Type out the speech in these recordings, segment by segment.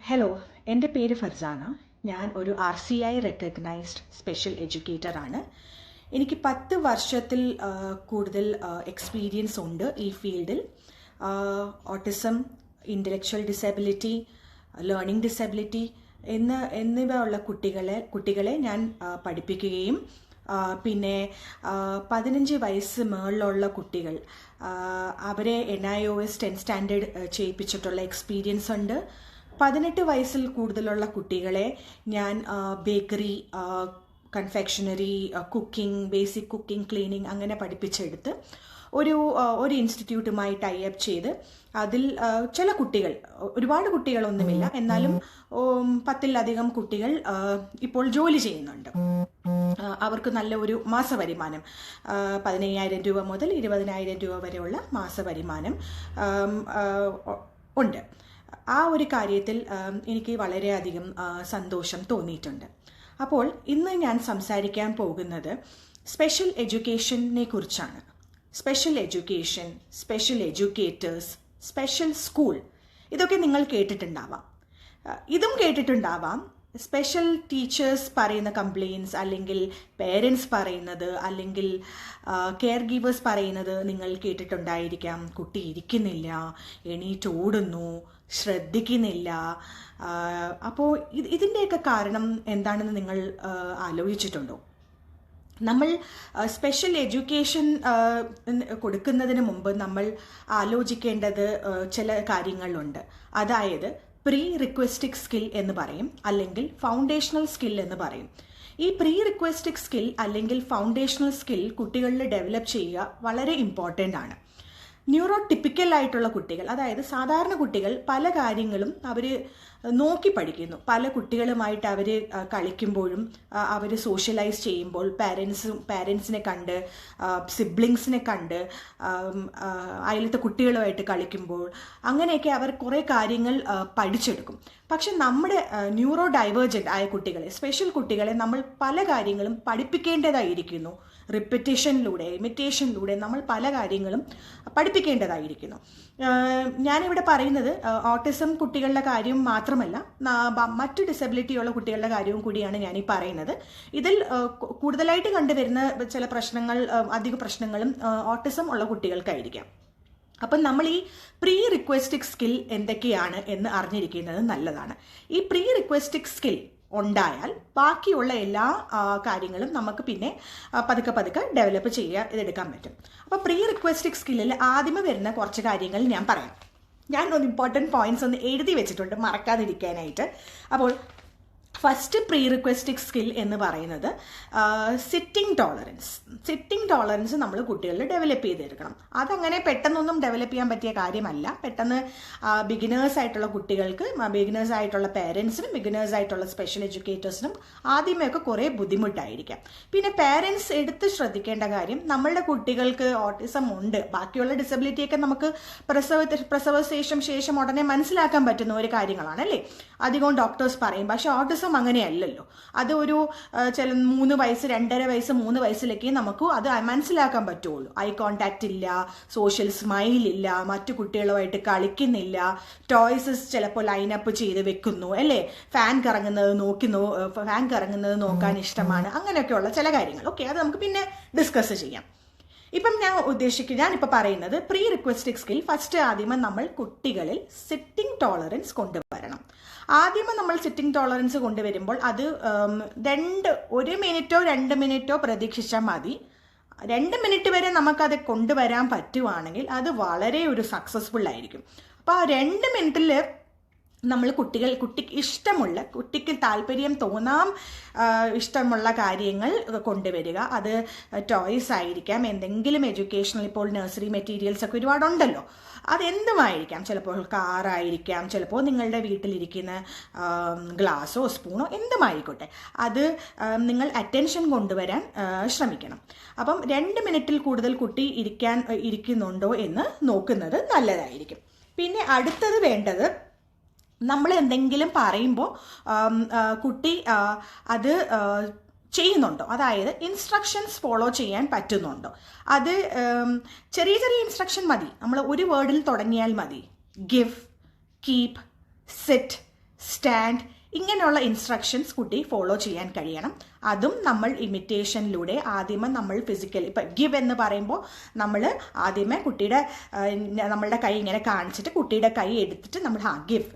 Hello, എൻ്റെ പേര് ഫർസാന. ഞാൻ ഒരു RCI റെക്കഗ്നൈസ്ഡ് സ്പെഷ്യൽ എഡ്യൂക്കേറ്ററാണ്. എനിക്ക് 10 വർഷത്തിൽ കൂടുതൽ എക്സ്പീരിയൻസ് ഉണ്ട് ഈ ഫീൽഡിൽ. Autism, intellectual disability, learning disability എന്നിവ ഉള്ള കുട്ടികളെ ഞാൻ പഠിപ്പിക്കുകയും പിന്നെ 15 വയസ്സ് മുകളിലുള്ള കുട്ടികൾ അവരെ NIOS 10 സ്റ്റാൻഡേർഡ് ചെയ്യിപ്പിച്ചിട്ടുള്ള എക്സ്പീരിയൻസ് ഉണ്ട്. 18 വയസ്സിൽ കൂടുതലുള്ള കുട്ടികളെ ഞാൻ bakery, confectionery, cooking, basic cooking, cleaning അങ്ങനെ പഠിപ്പിച്ചെടുത്ത് ഒരു ഇൻസ്റ്റിറ്റ്യൂട്ടുമായി ടൈ അപ്പ് ചെയ്ത് അതിൽ ചില കുട്ടികൾ, ഒരുപാട് കുട്ടികളൊന്നുമില്ല, എന്നാലും 10-ലധികം കുട്ടികൾ ഇപ്പോൾ ജോലി ചെയ്യുന്നുണ്ട്. അവർക്ക് നല്ല ഒരു മാസവരുമാനം 15,000 രൂപ മുതൽ 20,000 രൂപ വരെയുള്ള മാസവരുമാനം ഉണ്ട്. ആ ഒരു കാര്യത്തിൽ എനിക്ക് വളരെയധികം സന്തോഷം തോന്നിയിട്ടുണ്ട്. അപ്പോൾ ഇന്ന് ഞാൻ സംസാരിക്കാൻ പോകുന്നത് സ്പെഷ്യൽ എഡ്യൂക്കേഷനെ കുറിച്ചാണ്. Special education, special educators, special school, ഇതൊക്കെ നിങ്ങൾ കേട്ടിട്ടുണ്ടാവാം. ഇതും കേട്ടിട്ടുണ്ടാവാം. സ്പെഷ്യൽ ടീച്ചേഴ്സ് പറയുന്ന കംപ്ലയിൻസ്, അല്ലെങ്കിൽ പേരൻസ് പറയുന്നത്, അല്ലെങ്കിൽ കെയർ ഗീവേഴ്സ് പറയുന്നത് നിങ്ങൾ കേട്ടിട്ടുണ്ടായിരിക്കാം. കുട്ടി ഇരിക്കുന്നില്ല, എണീറ്റ് ഓടുന്നു, ശ്രദ്ധിക്കുന്നില്ല. അപ്പോൾ ഇതിൻ്റെയൊക്കെ കാരണം എന്താണെന്ന് നിങ്ങൾ ആലോചിച്ചിട്ടുണ്ടോ? നമ്മൾ സ്പെഷ്യൽ എഡ്യൂക്കേഷൻ കൊടുക്കുന്നതിന് മുമ്പ് നമ്മൾ ആലോചിക്കേണ്ടത് ചില കാര്യങ്ങളുണ്ട്. അതായത് പ്രീ റിക്വസ്റ്റിക് സ്കിൽ എന്ന് പറയും, അല്ലെങ്കിൽ ഫൗണ്ടേഷണൽ സ്കിൽ എന്ന് പറയും. ഈ പ്രീ റിക്വസ്റ്റിക് സ്കിൽ അല്ലെങ്കിൽ ഫൗണ്ടേഷണൽ സ്കിൽ കുട്ടികളിൽ ഡെവലപ്പ് ചെയ്യുക വളരെ ഇമ്പോർട്ടൻ്റ് ആണ്. ന്യൂറോ ടിപ്പിക്കൽ ആയിട്ടുള്ള കുട്ടികൾ, അതായത് സാധാരണ കുട്ടികൾ പല കാര്യങ്ങളും അവർ നോക്കി പഠിക്കുന്നു. പല കുട്ടികളുമായിട്ട് അവർ കളിക്കുമ്പോഴും അവർ സോഷ്യലൈസ് ചെയ്യുമ്പോൾ പാരൻസിനെ കണ്ട്, സിബ്ലിങ്സിനെ കണ്ട്, അയലത്തെ കുട്ടികളുമായിട്ട് കളിക്കുമ്പോൾ അങ്ങനെയൊക്കെ അവർ കുറേ കാര്യങ്ങൾ പഠിച്ചെടുക്കും. പക്ഷെ നമ്മുടെ ന്യൂറോ ഡൈവേർജൻ്റ് ആയ കുട്ടികളെ, സ്പെഷ്യൽ കുട്ടികളെ നമ്മൾ പല കാര്യങ്ങളും പഠിപ്പിക്കേണ്ടതായിരിക്കുന്നു. റിപ്പറ്റേഷനിലൂടെ, ഇമിറ്റേഷനിലൂടെ നമ്മൾ പല കാര്യങ്ങളും പഠിപ്പിക്കേണ്ടതായിരിക്കുന്നു. ഞാനിവിടെ പറയുന്നത് ഓട്ടിസം കുട്ടികളുടെ കാര്യം മാത്രമല്ല, മറ്റു ഡിസബിലിറ്റിയുള്ള കുട്ടികളുടെ കാര്യവും കൂടിയാണ് ഞാനീ പറയുന്നത്. ഇതിൽ കൂടുതലായിട്ട് കണ്ടുവരുന്ന ചില പ്രശ്നങ്ങൾ, അധിക പ്രശ്നങ്ങളും ഓട്ടിസം ഉള്ള കുട്ടികൾക്കായിരിക്കാം. അപ്പം നമ്മൾ ഈ പ്രീ റിക്വസ്റ്റിക് സ്കിൽ എന്തൊക്കെയാണ് എന്ന് അറിഞ്ഞിരിക്കുന്നത് നല്ലതാണ്. ഈ പ്രീ റിക്വസ്റ്റിക് സ്കിൽ ഉണ്ടായാൽ ബാക്കിയുള്ള എല്ലാ കാര്യങ്ങളും നമുക്ക് പിന്നെ പതുക്കെ ഡെവലപ്പ് ഇതെടുക്കാൻ പറ്റും. അപ്പോൾ പ്രീ റിക്വസ്റ്റിക് സ്കില്ലിൽ ആദ്യമേ വരുന്ന കുറച്ച് കാര്യങ്ങൾ ഞാൻ പറയാം. ഞാൻ ഒന്ന് ഇമ്പോർട്ടൻറ്റ് പോയിന്റ്സ് ഒന്ന് എഴുതി വെച്ചിട്ടുണ്ട് മറക്കാതിരിക്കാനായിട്ട്. അപ്പോൾ ഫസ്റ്റ് പ്രീ റിക്വസ്റ്റിക് സ്കിൽ എന്ന് പറയുന്നത് സിറ്റിംഗ് ടോളറൻസ്. സിറ്റിംഗ് ടോളറൻസ് നമ്മൾ കുട്ടികളിൽ ഡെവലപ്പ് ചെയ്തെടുക്കണം. അതങ്ങനെ പെട്ടെന്നൊന്നും ഡെവലപ്പ് ചെയ്യാൻ പറ്റിയ കാര്യമല്ല. പെട്ടെന്ന് ബിഗിനേഴ്സ് ആയിട്ടുള്ള കുട്ടികൾക്ക്, ബിഗിനേഴ്സ് ആയിട്ടുള്ള പേരൻസിനും, ബിഗിനേഴ്സ് ആയിട്ടുള്ള സ്പെഷ്യൽ എഡ്യൂക്കേറ്റേഴ്സിനും ആദ്യമേയൊക്കെ കുറേ ബുദ്ധിമുട്ടായിരിക്കാം. പിന്നെ പേരൻസ് എടുത്ത് ശ്രദ്ധിക്കേണ്ട കാര്യം, നമ്മളുടെ കുട്ടികൾക്ക് ഓട്ടിസം ഉണ്ട്, ബാക്കിയുള്ള ഡിസബിലിറ്റിയൊക്കെ നമുക്ക് പ്രസവശേഷം ഉടനെ മനസ്സിലാക്കാൻ പറ്റുന്ന ഒരു കാര്യങ്ങളാണ് അല്ലേ, അധികവും ഡോക്ടേഴ്സ് പറയും. പക്ഷെ ഓട്ടിസം അങ്ങനെയല്ലല്ലോ. അത് ഒരു ചില 3 വയസ്സ്, 2.5 വയസ്സ്, 3 വയസ്സിലൊക്കെ നമുക്ക് അത് മനസ്സിലാക്കാൻ പറ്റുള്ളൂ. ഐ കോണ്ടാക്ട് ഇല്ല, സോഷ്യൽ സ്മൈൽ ഇല്ല, മറ്റു കുട്ടികളുമായിട്ട് കളിക്കുന്നില്ല, ടോയ്സ് ചിലപ്പോൾ ലൈനപ്പ് ചെയ്ത് വെക്കുന്നു അല്ലേ, ഫാൻ കറങ്ങുന്നത് നോക്കാൻ ഇഷ്ടമാണ്, അങ്ങനെയൊക്കെയുള്ള ചില കാര്യങ്ങൾ. ഓക്കെ, അത് നമുക്ക് പിന്നെ ഡിസ്കസ് ചെയ്യാം. ഇപ്പം ഞാനിപ്പോൾ പറയുന്നത് പ്രീ റിക്വസ്റ്റിക് സ്കിൽ. ഫസ്റ്റ് ആദ്യമേ നമ്മൾ കുട്ടികളിൽ സിറ്റിംഗ് ടോളറൻസ് കൊണ്ടുവരണം. ആദ്യമേ നമ്മൾ സിറ്റിംഗ് ടോളറൻസ് കൊണ്ടുവരുമ്പോൾ അത് 1 മിനിറ്റോ 2 മിനിറ്റോ പ്രതീക്ഷിച്ചാൽ മതി. 2 മിനിറ്റ് വരെ നമുക്കത് കൊണ്ടുവരാൻ പറ്റുവാണെങ്കിൽ അത് വളരെ ഒരു സക്സസ്ഫുൾ ആയിരിക്കും. അപ്പോൾ ആ 2 മിനിറ്റിൽ നമ്മൾ കുട്ടിക്ക് താല്പര്യം ഇഷ്ടമുള്ള കാര്യങ്ങൾ കൊണ്ടുവരിക. അത് ടോയ്സ് ആയിരിക്കാം, എന്തെങ്കിലും എഡ്യൂക്കേഷണൽ, ഇപ്പോൾ നഴ്സറി മെറ്റീരിയൽസ് ഒക്കെ ഒരുപാടുണ്ടല്ലോ, അതെന്തുമായിരിക്കാം. ചിലപ്പോൾ കാറായിരിക്കാം, ചിലപ്പോൾ നിങ്ങളുടെ വീട്ടിലിരിക്കുന്ന ഗ്ലാസോ സ്പൂണോ എന്തുമായിക്കോട്ടെ, അത് നിങ്ങൾ അറ്റൻഷൻ കൊണ്ടുവരാൻ ശ്രമിക്കണം. അപ്പം 2 മിനിറ്റിൽ കൂടുതൽ കുട്ടി ഇരിക്കുന്നുണ്ടോ എന്ന് നോക്കുന്നത് നല്ലതായിരിക്കും. പിന്നെ അടുത്തത് വേണ്ടത്, നമ്മൾ എന്തെങ്കിലും പറയുമ്പോൾ കുട്ടി അത് ചെയ്യുന്നുണ്ടോ, അതായത് ഇൻസ്ട്രക്ഷൻസ് ഫോളോ ചെയ്യാൻ പറ്റുന്നുണ്ടോ. അത് ചെറിയ ഇൻസ്ട്രക്ഷൻ മതി, നമ്മൾ ഒരു വേർഡിൽ തുടങ്ങിയാൽ മതി. ഗിവ്, കീപ്, സിറ്റ്, സ്റ്റാൻഡ്, ഇങ്ങനെയുള്ള ഇൻസ്ട്രക്ഷൻസ് കുട്ടി ഫോളോ ചെയ്യാൻ കഴിയണം. അതും നമ്മൾ ഇമിറ്റേഷനിലൂടെ ആദ്യമേ നമ്മൾ ഫിസിക്കൽ, ഇപ്പം ഗിവ് എന്ന് പറയുമ്പോൾ നമ്മൾ ആദ്യമേ കുട്ടിയുടെ നമ്മളുടെ കൈ ഇങ്ങനെ കാണിച്ചിട്ട് കുട്ടിയുടെ കൈ എടുത്തിട്ട് നമ്മൾ ഗിവ്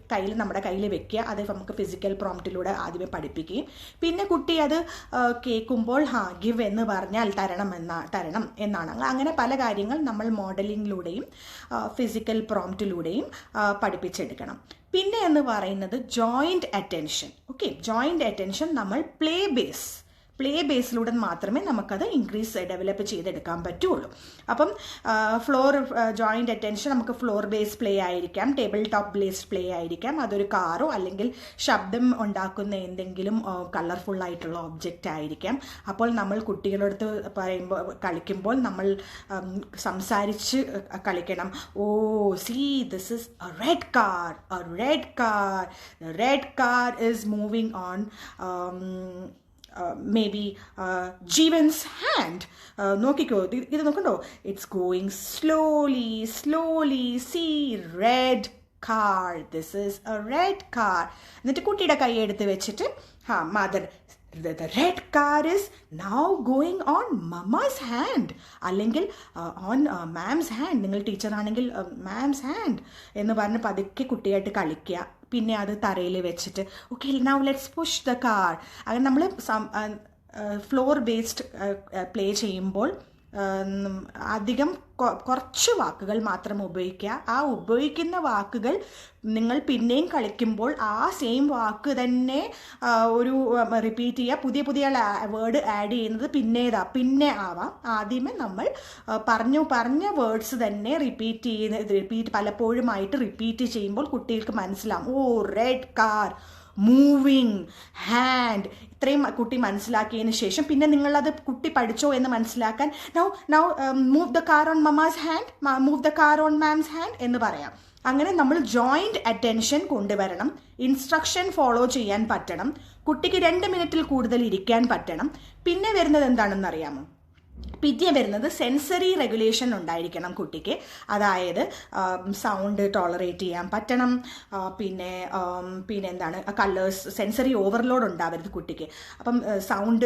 നമ്മുടെ കയ്യിൽ വെക്കുക. അത് നമുക്ക് ഫിസിക്കൽ പ്രോംപ്റ്റിലൂടെ ആദ്യമേ പഠിപ്പിക്കുകയും പിന്നെ കുട്ടി അത് കേൾക്കുമ്പോൾ ഗിവ് എന്ന് പറഞ്ഞാൽ തരണം എന്നാണ്. അങ്ങനെ പല കാര്യങ്ങൾ നമ്മൾ മോഡലിങ്ങിലൂടെയും ഫിസിക്കൽ പ്രോംപ്റ്റിലൂടെയും പഠിപ്പിച്ചെടുക്കണം. പിന്നെ എന്ന് പറയുന്നത് joint attention. Okay, joint attention നമ്മൾ പ്ലേ ബേസിലൂടെ മാത്രമേ നമുക്കത് ഡെവലപ്പ് ചെയ്തെടുക്കാൻ പറ്റുള്ളൂ. അപ്പം ജോയിൻറ്റ് അറ്റൻഷൻ നമുക്ക് ഫ്ലോർ ബേസ് പ്ലേ ആയിരിക്കാം, ടേബിൾ ടോപ്പ് ബേസ് പ്ലേ ആയിരിക്കാം, അതൊരു കാറോ അല്ലെങ്കിൽ ശബ്ദം ഉണ്ടാക്കുന്ന എന്തെങ്കിലും കളർഫുള്ളായിട്ടുള്ള ഒബ്ജക്റ്റ് ആയിരിക്കാം. അപ്പോൾ നമ്മൾ കുട്ടികളടുത്ത് കളിക്കുമ്പോൾ നമ്മൾ സംസാരിച്ച് കളിക്കണം. Oh see this is a red car is moving on maybe Jeevan's hand. നോക്കിക്കോ, ഇത് നോക്കണ്ടോ, it's going slowly see red car, this is a red car. എന്നിട്ട് കുട്ടിയുടെ കൈ എടുത്ത് വെച്ചിട്ട് mother, the red car is now going on mama's hand, അല്ലെങ്കിൽ on ma'am's hand. നിങ്ങൾ ടീച്ചറാണെങ്കിൽ ma'am's hand എന്ന് പറഞ്ഞ് പതുക്കെ കുട്ടിയായിട്ട് കളിക്കുക. പിന്നെ അത് തറയിൽ വെച്ചിട്ട് okay now let's push the car. അങ്ങനെ നമ്മൾ ഫ്ലോർ ബേസ്ഡ് പ്ലേ ചെയ്യുമ്പോൾ അധികം കുറച്ച് വാക്കുകൾ മാത്രം ഉപയോഗിക്കുക. ആ ഉപയോഗിക്കുന്ന വാക്കുകൾ നിങ്ങൾ പിന്നെയും കളിക്കുമ്പോൾ ആ സെയിം വാക്ക് തന്നെ ഒരു റിപ്പീറ്റ് ചെയ്യുക. പുതിയ വേർഡ് ആഡ് ചെയ്യുന്നത് പിന്നെ ആവാം. ആദ്യമേ നമ്മൾ പറഞ്ഞ വേർഡ്സ് തന്നെ പലപ്പോഴുമായിട്ട് റിപ്പീറ്റ് ചെയ്യുമ്പോൾ കുട്ടികൾക്ക് മനസ്സിലാവും. ഓ റെഡ് കാർ, മൂവിങ്, ഹാൻഡ്, ഇത്രയും കുട്ടി മനസ്സിലാക്കിയതിന് ശേഷം പിന്നെ നിങ്ങളത് കുട്ടി പഠിച്ചോ എന്ന് മനസ്സിലാക്കാൻ now move the car on mama's hand, move the car on mom's hand എന്ന് പറയാം. അങ്ങനെ നമ്മൾ ജോയിൻറ്റ് അറ്റൻഷൻ കൊണ്ടുവരണം. ഇൻസ്ട്രക്ഷൻ ഫോളോ ചെയ്യാൻ പറ്റണം. കുട്ടിക്ക് 2 മിനിറ്റിൽ കൂടുതൽ ഇരിക്കാൻ പറ്റണം. പിന്നെ വരുന്നത് എന്താണെന്ന് അറിയാമോ? പിന്നെ വരുന്നത് സെൻസറി റെഗുലേഷൻ ഉണ്ടായിരിക്കണം കുട്ടിക്ക്. അതായത് സൗണ്ട് ടോളറേറ്റ് ചെയ്യാൻ പറ്റണം. പിന്നെ എന്താണ്, കളേഴ്സ്, സെൻസറി ഓവർലോഡ് ഉണ്ടാവരുത് കുട്ടിക്ക്. അപ്പം സൗണ്ട്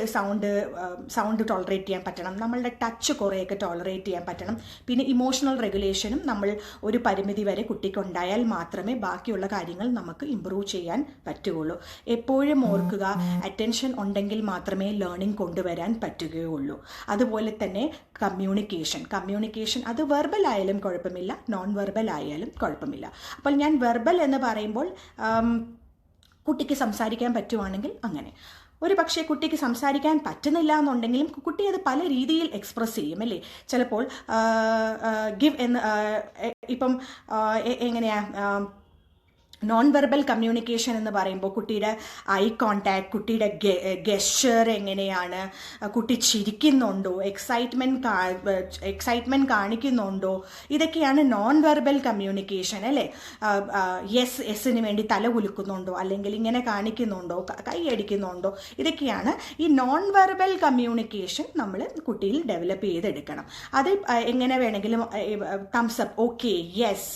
ടോളറേറ്റ് ചെയ്യാൻ പറ്റണം. നമ്മളുടെ ടച്ച് കുറേയൊക്കെ ടോളറേറ്റ് ചെയ്യാൻ പറ്റണം. പിന്നെ ഇമോഷണൽ റെഗുലേഷനും നമ്മൾ ഒരു പരിമിതി വരെ കുട്ടിക്ക് ഉണ്ടായാൽ മാത്രമേ ബാക്കിയുള്ള കാര്യങ്ങൾ നമുക്ക് ഇമ്പ്രൂവ് ചെയ്യാൻ പറ്റുകയുള്ളൂ. എപ്പോഴും ഓർക്കുക, അറ്റൻഷൻ ഉണ്ടെങ്കിൽ മാത്രമേ ലേണിംഗ് കൊണ്ടുവരാൻ പറ്റുകയുള്ളൂ. അതുപോലെ തന്നെ കമ്മ്യൂണിക്കേഷൻ അത് വെർബൽ ആയാലും കുഴപ്പമില്ല, നോൺ വെർബൽ ആയാലും കുഴപ്പമില്ല. അപ്പോൾ ഞാൻ വെർബൽ എന്ന് പറയുമ്പോൾ കുട്ടിക്ക് സംസാരിക്കാൻ പറ്റുവാണെങ്കിൽ അങ്ങനെ. ഒരു പക്ഷേ കുട്ടിക്ക് സംസാരിക്കാൻ പറ്റുന്നില്ല എന്നുണ്ടെങ്കിലും കുട്ടി അത് പല രീതിയിൽ എക്സ്പ്രസ് ചെയ്യും അല്ലേ. ചിലപ്പോൾ ഗിവ് എന്ന് ഇപ്പം എങ്ങനെയാ നോൺ വെർബൽ കമ്മ്യൂണിക്കേഷൻ എന്ന് പറയുമ്പോൾ കുട്ടിയുടെ ഐ കോണ്ടാക്ട്, കുട്ടിയുടെ ഗെസ്ചർ എങ്ങനെയാണ്, കുട്ടി ചിരിക്കുന്നുണ്ടോ, എക്സൈറ്റ്മെൻറ്റ് കാണിക്കുന്നുണ്ടോ, ഇതൊക്കെയാണ് നോൺ വെർബൽ കമ്മ്യൂണിക്കേഷൻ അല്ലേ. എസിന് വേണ്ടി തല കുലുക്കുന്നുണ്ടോ, അല്ലെങ്കിൽ ഇങ്ങനെ കാണിക്കുന്നുണ്ടോ, കൈ അടിക്കുന്നുണ്ടോ, ഇതൊക്കെയാണ് ഈ നോൺ വെർബൽ കമ്മ്യൂണിക്കേഷൻ നമ്മൾ കുട്ടിയിൽ ഡെവലപ്പ് ചെയ്തെടുക്കണം. അത് എങ്ങനെ വേണമെങ്കിലും thumbs up, okay, yes,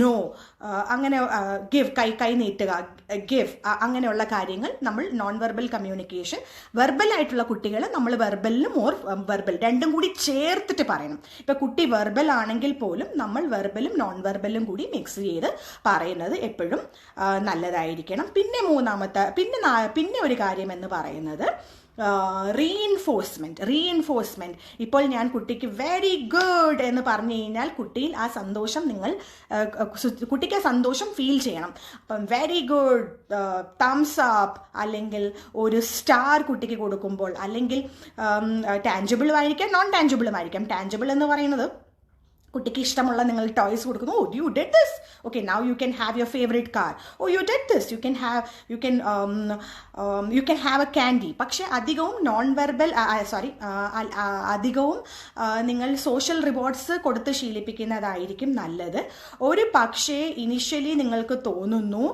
no, അങ്ങനെ ഗിവ്, കൈ നീട്ടുക, ഗിവ്, അങ്ങനെയുള്ള കാര്യങ്ങൾ നമ്മൾ നോൺ വെർബൽ കമ്മ്യൂണിക്കേഷൻ. വെർബൽ ആയിട്ടുള്ള കുട്ടികൾ നമ്മൾ വെർബലിനും വെർബൽ രണ്ടും കൂടി ചേർത്തിട്ട് പറയണം. ഇപ്പം കുട്ടി വെർബൽ ആണെങ്കിൽ പോലും നമ്മൾ വെർബലും നോൺ വെർബലും കൂടി മിക്സ് ചെയ്ത് പറയുന്നത് എപ്പോഴും നല്ലതായിരിക്കണം. പിന്നെ ഒരു കാര്യം എന്ന് പറയുന്നത് റീഇൻഫോഴ്സ്മെന്റ്. ഇപ്പോൾ ഞാൻ കുട്ടിക്ക് വെരി ഗുഡ് എന്ന് പറഞ്ഞു കഴിഞ്ഞാൽ കുട്ടിയിൽ ആ സന്തോഷം കുട്ടിക്ക് ആ സന്തോഷം ഫീൽ ചെയ്യണം. അപ്പം വെരി ഗുഡ്, തംസ് അപ്പ്, അല്ലെങ്കിൽ ഒരു സ്റ്റാർ കുട്ടിക്ക് കൊടുക്കുമ്പോൾ, അല്ലെങ്കിൽ ടാഞ്ചിബിളും ആയിരിക്കാം നോൺ ടാഞ്ചിബിളും ആയിരിക്കാം. ടാഞ്ചിബിൾ എന്ന് പറയുന്നത് കുട്ടിക്ക് ഇഷ്ടമുള്ള നിങ്ങൾ ടോയ്സ് കൊടുക്കുന്നു. Oh you did this, okay now you can have your favourite car. Oh you did this, you can have a candy. പക്ഷെ അധികവും നോൺ വെർബൽ അധികവും നിങ്ങൾ സോഷ്യൽ റിവാർഡ്സ് കൊടുത്ത് ശീലിപ്പിക്കുന്നതായിരിക്കും നല്ലത്. ഒരു പക്ഷേ ഇനിഷ്യലി നിങ്ങൾക്ക് തോന്നുന്നു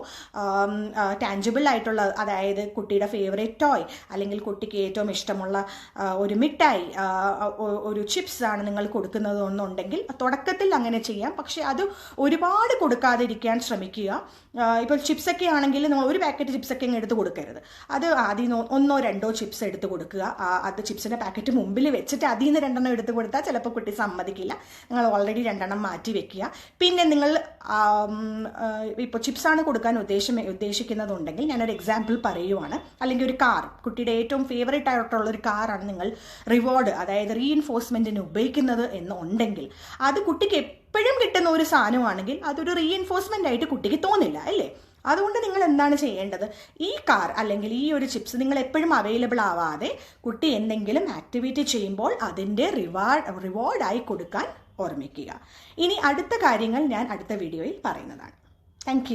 ടാഞ്ചിബിൾ ആയിട്ടുള്ള, അതായത് കുട്ടിയുടെ ഫേവറേറ്റ് ടോയ് അല്ലെങ്കിൽ കുട്ടിക്ക് ഏറ്റവും ഇഷ്ടമുള്ള ഒരു മിഠായി, ഒരു ചിപ്സ് ആണ് നിങ്ങൾ കൊടുക്കുന്നതെന്നുണ്ടെങ്കിൽ തുടക്കത്തിൽ അങ്ങനെ ചെയ്യാം, പക്ഷെ അത് ഒരുപാട് കൊടുക്കാതിരിക്കാൻ ശ്രമിക്കുക. ഇപ്പോൾ ചിപ്സൊക്കെ ആണെങ്കിൽ നമ്മൾ ഒരു പാക്കറ്റ് ചിപ്സൊക്കെ അങ്ങ് എടുത്ത് കൊടുക്കരുത്. അത് ആദ്യം 1-2 ചിപ്സ് എടുത്ത് കൊടുക്കുക. അത് ചിപ്സിൻ്റെ പാക്കറ്റ് മുമ്പിൽ വെച്ചിട്ട് അതിൽ നിന്ന് 2 എടുത്ത് കൊടുത്താൽ ചിലപ്പോൾ കുട്ടി സമ്മതിക്കില്ല. നിങ്ങൾ ഓൾറെഡി 2 മാറ്റി വെക്കുക. പിന്നെ നിങ്ങൾ ഇപ്പോൾ ചിപ്സാണ് കൊടുക്കാൻ ഉദ്ദേശിക്കുന്നതുണ്ടെങ്കിൽ ഞാനൊരു എക്സാമ്പിൾ പറയുവാണ്. അല്ലെങ്കിൽ ഒരു കാർ, കുട്ടിയുടെ ഏറ്റവും ഫേവറേറ്റ് ആയിട്ടുള്ള ഒരു കാറാണ് നിങ്ങൾ റിവാർഡ്, അതായത് റീഇൻഫോഴ്സ്മെൻറ്റിന് ഉപയോഗിക്കുന്നത് എന്നുണ്ടെങ്കിൽ അത് കുട്ടിക്ക് എപ്പോഴും കിട്ടുന്ന ഒരു സാധനമാണെങ്കിൽ അതൊരു റീഇൻഫോഴ്സ്മെൻ്റ് ആയിട്ട് കുട്ടിക്ക് തോന്നില്ല, അല്ലേ? അതുകൊണ്ട് നിങ്ങൾ എന്താണ് ചെയ്യേണ്ടത്? ഈ കാർ അല്ലെങ്കിൽ ഈ ഒരു ചിപ്സ് നിങ്ങൾ എപ്പോഴും അവൈലബിൾ ആവാതെ കുട്ടി എന്തെങ്കിലും ആക്ടിവിറ്റി ചെയ്യുമ്പോൾ അതിൻ്റെ റിവാർഡായി കൊടുക്കാൻ ഓർമ്മിക്കുക. ഇനി അടുത്ത കാര്യങ്ങൾ ഞാൻ അടുത്ത വീഡിയോയിൽ പറയുന്നതാണ്. താങ്ക്